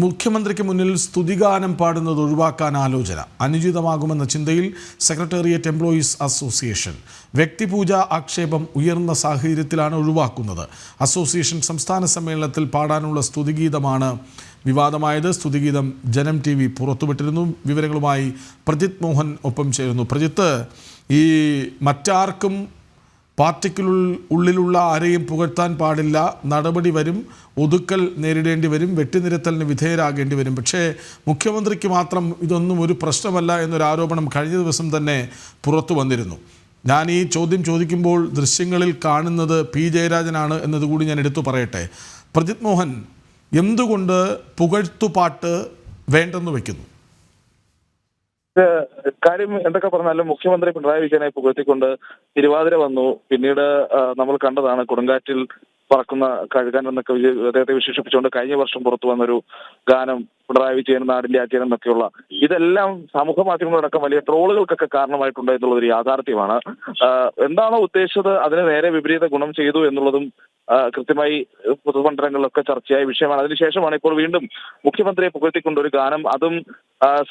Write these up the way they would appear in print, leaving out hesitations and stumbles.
മുഖ്യമന്ത്രിക്ക് മുന്നിൽ സ്തുതിഗാനം പാടുന്നത് ഒഴിവാക്കാൻ ആലോചന അനുചിതമാകുമെന്ന ചിന്തയിൽ സെക്രട്ടേറിയറ്റ് എംപ്ലോയീസ് അസോസിയേഷൻ. വ്യക്തിപൂജ ആക്ഷേപം ഉയർന്ന സാഹചര്യത്തിലാണ് ഒഴിവാക്കുന്നത്. അസോസിയേഷൻ സംസ്ഥാന സമ്മേളനത്തിൽ പാടാനുള്ള സ്തുതിഗീതമാണ് വിവാദമായത്. സ്തുതിഗീതം ജനം TV പുറത്തുവിട്ടിരുന്നു. വിവരങ്ങളുമായി പ്രജിത് മോഹൻ ഒപ്പം ചേരുന്നു. പ്രജിത്ത്, ഈ മറ്റാർക്കും പാർട്ടിക്കുള്ളിലുള്ള ആരെയും പുകഴ്ത്താൻ പാടില്ല, നടപടി വരും, ഒതുക്കൽ നേരിടേണ്ടി വരും, വെട്ടിനിരത്തലിന് വിധേയരാകേണ്ടി വരും. പക്ഷേ മുഖ്യമന്ത്രിക്ക് മാത്രം ഇതൊന്നും ഒരു പ്രശ്നമല്ല എന്നൊരു ആരോപണം കഴിഞ്ഞ ദിവസം തന്നെ പുറത്തു വന്നിരുന്നു. ഞാൻ ഈ ചോദ്യം ചോദിക്കുമ്പോൾ ദൃശ്യങ്ങളിൽ കാണുന്നത് P. ജയരാജനാണ് എന്നതുകൂടി ഞാൻ എടുത്തു പറയട്ടെ. പ്രജിത് മോഹൻ, എന്തുകൊണ്ട് പുകഴ്ത്തുപാട്ട് വേണ്ടെന്ന് വയ്ക്കുന്നു? കാര്യം എന്തൊക്കെ പറഞ്ഞാലും മുഖ്യമന്ത്രി പിണറായി വിജയനെ പുകഴ്ത്തിക്കൊണ്ട് തിരുവാതിര വന്നു. പിന്നീട് നമ്മൾ കണ്ടതാണ് കൊടുങ്കാറ്റിൽ പറക്കുന്ന കഴുകാൻ എന്നൊക്കെ അദ്ദേഹത്തെ വിശേഷിപ്പിച്ചുകൊണ്ട് കഴിഞ്ഞ വർഷം പുറത്തു വന്നൊരു ഗാനം, പിണറായി വിജയൻ നാടിന്റെ ആചാരം എന്നൊക്കെയുള്ള. ഇതെല്ലാം സമൂഹ മാധ്യമങ്ങളടക്കം വലിയ ട്രോളുകൾക്കൊക്കെ കാരണമായിട്ടുണ്ട് എന്നുള്ളതൊരു യാഥാർത്ഥ്യമാണ്. എന്താണോ ഉദ്ദേശിച്ചത് അതിന് നേരെ വിപരീത ഗുണം ചെയ്തു എന്നുള്ളതും കൃത്യമായി പൊതുമണ്ഡലങ്ങളിലൊക്കെ ചർച്ചയായ വിഷയമാണ്. അതിനുശേഷമാണ് ഇപ്പോൾ വീണ്ടും മുഖ്യമന്ത്രിയെ പുകഴ്ത്തിക്കൊണ്ട് ഒരു ഗാനം, അതും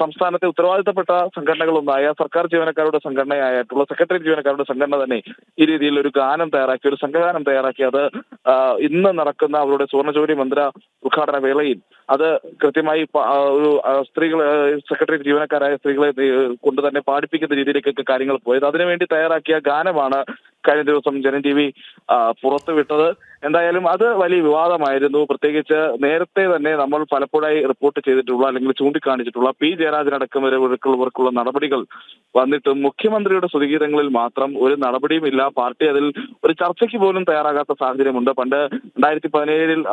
സംസ്ഥാനത്തെ ഉത്തരവാദിത്തപ്പെട്ട സംഘടനകളൊന്നായ സർക്കാർ ജീവനക്കാരുടെ സംഘടനയായിട്ടുള്ള സെക്രട്ടേറിയറ്റ് ജീവനക്കാരുടെ സംഘടന തന്നെ ഈ രീതിയിൽ ഒരു ഗാനം തയ്യാറാക്കി, ഒരു സംഘഗാനം തയ്യാറാക്കി. അത് ഇന്ന് നടക്കുന്ന അവരുടെ സുവർണജൂബിലി മന്ദിര ഉദ്ഘാടന വേളയിൽ അത് കൃത്യമായി ഒരു സെക്രട്ടേറിയറ്റ് ജീവനക്കാരായ സ്ത്രീകളെ കൊണ്ട് തന്നെ പാടിപ്പിക്കുന്ന രീതിയിലേക്കൊക്കെ കാര്യങ്ങൾ പോയത്. അതിനുവേണ്ടി തയ്യാറാക്കിയ ഗാനമാണ് കഴിഞ്ഞ ദിവസം ജനം TV പുറത്തുവിട്ടത്. എന്തായാലും അത് വലിയ വിവാദമായിരുന്നു. പ്രത്യേകിച്ച് നേരത്തെ തന്നെ നമ്മൾ പലപ്പോഴായി റിപ്പോർട്ട് ചെയ്തിട്ടുള്ള അല്ലെങ്കിൽ ചൂണ്ടിക്കാണിച്ചിട്ടുള്ള P. ജയരാജനടക്കം ഇവർക്കുള്ള നടപടികൾ വന്നിട്ടും മുഖ്യമന്ത്രിയുടെ സ്തുതിഗീതങ്ങളിൽ മാത്രം ഒരു നടപടിയും ഇല്ല. പാർട്ടി അതിൽ ഒരു ചർച്ചയ്ക്ക് പോലും തയ്യാറാകാത്ത സാഹചര്യമുണ്ട്. പണ്ട് 2017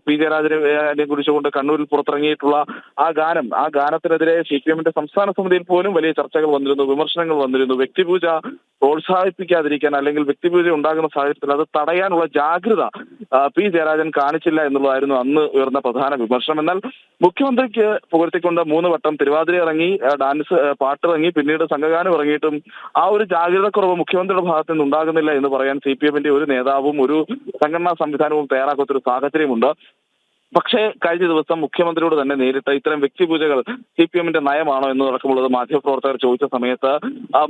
P. ജയരാജനെ കുറിച്ചുകൊണ്ട് കണ്ണൂരിൽ പുറത്തിറങ്ങിയിട്ടുള്ള ആ ഗാനത്തിനെതിരെ CPM-ന്റെ സംസ്ഥാന സമിതിയിൽ പോലും വലിയ ചർച്ചകൾ വന്നിരുന്നു, വിമർശനങ്ങൾ വന്നിരുന്നു. വ്യക്തിപൂജ പ്രോത്സാഹിപ്പിക്കാതിരിക്കാൻ അല്ലെങ്കിൽ വ്യക്തിപൂജ ഉണ്ടാകുന്ന സാഹചര്യത്തിൽ അത് തടയാനുള്ള ജാഗ്രത P. ജയരാജൻ കാണിച്ചില്ല എന്നുള്ളതായിരുന്നു അന്ന് ഉയർന്ന പ്രധാന വിമർശനം. എന്നാൽ മുഖ്യമന്ത്രിക്ക് പുകഴ്ത്തിക്കൊണ്ട് 3 വട്ടം തിരുവാതിര ഇറങ്ങി, പാട്ടിറങ്ങി, പിന്നീട് സംഘഗാനം ഇറങ്ങിയിട്ടും ആ ഒരു ജാഗ്രതക്കുറവ് മുഖ്യമന്ത്രിയുടെ ഭാഗത്ത് നിന്ന് ഉണ്ടാകുന്നില്ല എന്ന് പറയാൻ CPM-ന്റെ ഒരു നേതാവും ഒരു സംഘടനാ സംവിധാനവും തയ്യാറാക്കാത്തൊരു സാഹചര്യമുണ്ട്. പക്ഷേ കഴിഞ്ഞ ദിവസം മുഖ്യമന്ത്രിയോട് തന്നെ നേരിട്ട് ഇത്തരം വ്യക്തിപൂജകൾ CPM-ന്റെ നയമാണോ എന്നതടക്കമുള്ളത് മാധ്യമപ്രവർത്തകർ ചോദിച്ച സമയത്ത്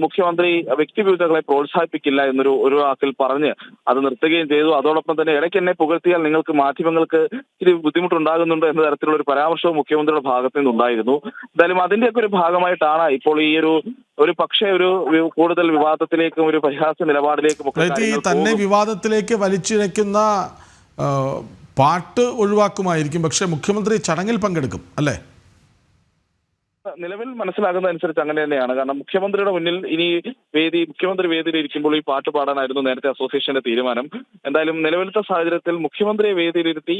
മുഖ്യമന്ത്രി വ്യക്തിപൂജകളെ പ്രോത്സാഹിപ്പിക്കില്ല എന്നൊരു വാക്കിൽ പറഞ്ഞ് അത് നിർത്തുകയും ചെയ്തു. അതോടൊപ്പം തന്നെ ഇടയ്ക്ക് എന്നെ പുകഴ്ത്തിയാൽ നിങ്ങൾക്ക് മാധ്യമങ്ങൾക്ക് ഇത്തിരി ബുദ്ധിമുട്ടുണ്ടാകുന്നുണ്ട് എന്ന തരത്തിലുള്ള ഒരു പരാമർശവും മുഖ്യമന്ത്രിയുടെ ഭാഗത്തു നിന്നുണ്ടായിരുന്നു. എന്തായാലും അതിന്റെയൊക്കെ ഒരു ഭാഗമായിട്ടാണ് ഇപ്പോൾ ഈ ഒരു പക്ഷേ ഒരു കൂടുതൽ വിവാദത്തിലേക്കും ഒരു പരിഹാസ നിലപാടിലേക്കും തന്നെ വിവാദത്തിലേക്ക് വലിച്ചിഴയ്ക്കുന്ന പാട്ട് ഒഴിവാക്കുമായിരിക്കും, പക്ഷെ മുഖ്യമന്ത്രി ചടങ്ങിൽ പങ്കെടുക്കും അല്ലേ? നിലവിൽ മനസ്സിലാകുന്ന അനുസരിച്ച് അങ്ങനെ തന്നെയാണ്. കാരണം മുഖ്യമന്ത്രിയുടെ മുന്നിൽ ഇനി മുഖ്യമന്ത്രി വേദിയിൽ ഇരിക്കുമ്പോൾ ഈ പാട്ട് പാടാനായിരുന്നു നേരത്തെ അസോസിയേഷന്റെ തീരുമാനം. എന്തായാലും നിലവിലത്തെ സാഹചര്യത്തിൽ മുഖ്യമന്ത്രിയെ വേദിയിലിരുത്തി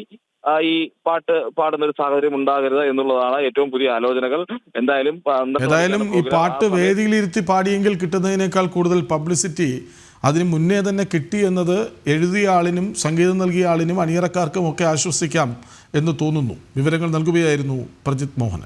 ഈ പാട്ട് പാടുന്ന ഒരു സാഹചര്യം ഉണ്ടാകരുത് എന്നുള്ളതാണ് ഏറ്റവും പുതിയ ആലോചനകൾ. എന്തായാലും ഈ പാട്ട് വേദിയിലിരുത്തി പാടിയെങ്കിൽ കിട്ടുന്നതിനേക്കാൾ കൂടുതൽ പബ്ലിസിറ്റി അതിന് മുന്നേ തന്നെ കിട്ടി എന്നത് എഴുതിയ ആളിനും സംഗീതം നൽകിയ ആളിനും അണിയറക്കാർക്കും ഒക്കെ ആശ്വസിക്കാം എന്ന് തോന്നുന്നു. വിവരങ്ങൾ നൽകുകയായിരുന്നു പ്രജിത് മോഹൻ.